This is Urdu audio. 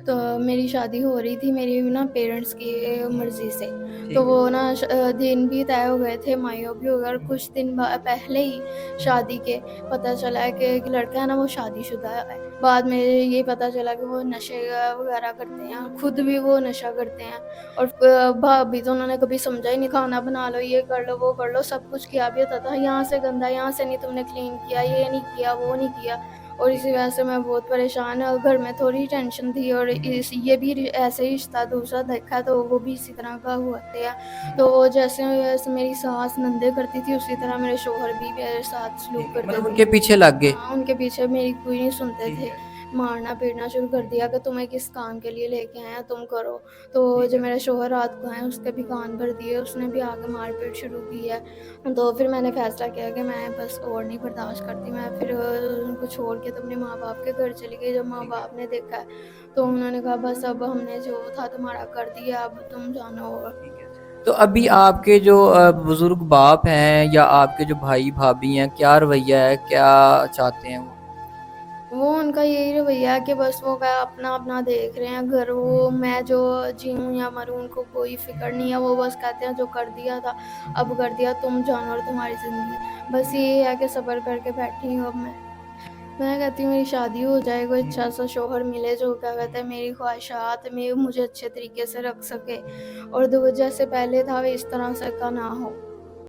تو میری شادی ہو رہی تھی میری نا پیرنٹس کی مرضی سے، تو ٹھیک ہے۔ وہ نا دن بھی طے ہو گئے تھے، مائیو بھی ہو گیا، اور کچھ دن پہلے ہی شادی کے پتہ چلا ہے کہ ایک لڑکا ہے نا وہ شادی شدہ ہے۔ بعد میں یہ پتہ چلا کہ وہ نشے وغیرہ کرتے ہیں، خود بھی وہ نشہ کرتے ہیں، اور بھابھی تو انہوں نے کبھی سمجھا ہی نہیں، کھانا بنا لو، یہ کر لو، وہ کر لو، سب کچھ کیا بھی ہوتا تھا، یہاں سے گندا، یہاں سے نہیں تم نے کلین کیا، یہ نہیں کیا، وہ نہیں کیا، اور اسی وجہ سے میں بہت پریشان ہوں، گھر میں تھوڑی ٹینشن تھی، اور یہ بھی ایسے ہی رشتہ دوسرا دیکھا تو وہ بھی اسی طرح کا ہوا تھا، تو وہ جیسے میری ساس نندے کرتی تھی اسی طرح میرے شوہر بھی میرے ساتھ سلوک ٹھیک ہے، کرتے مطلب ان تھے۔ کے پیچھے لگ گئے۔ ہاں، ان کے پیچھے میری کوئی نہیں سنتے ٹھیک تھے، ہے، مارنا پیٹنا شروع کر دیا کہ تمہیں کس کام کے لیے لے کے آئے ہیں، تم کرو۔ تو ٹھیک جو ہے، میرے شوہر رات کو آئے اس کے بھی کان بھر دیے، اس نے بھی آ کے مار پیٹ شروع کی ہے۔ تو پھر میں نے فیصلہ کیا کہ میں بس اور نہیں برداشت کرتی، میں پھر ان کو چھوڑ کے تو اپنے ماں باپ کے گھر چلی گئی۔ جب ماں ٹھیک ہے، باپ نے دیکھا تو انہوں نے کہا بس اب ہم نے جو تھا تمہارا کر دیا، اب تم جانو۔ ٹھیک ہے۔ تو ابھی آپ کے جو بزرگ باپ ہیں یا آپ کے جو بھائی بھابھی ہیں، کیا رویہ ہے، کیا چاہتے ہیں وہ؟ وہ ان کا یہی رویہ ہے کہ بس وہ اپنا اپنا دیکھ رہے ہیں گھر، وہ میں جو جیوں یا مروں ان کو کوئی فکر نہیں ہے، وہ بس کہتے ہیں جو کر دیا تھا اب کر دیا، تم جانو اور تمہاری زندگی، بس یہی ہے کہ صبر کر کے بیٹھی ہوں۔ اب میں کہتی ہوں میری شادی ہو جائے، کوئی اچھا سا شوہر ملے جو کیا کہتے ہیں میری خواہشات میں مجھے اچھے طریقے سے رکھ سکے، اور جیسے پہلے تھا وہ اس طرح سے کا نہ ہو۔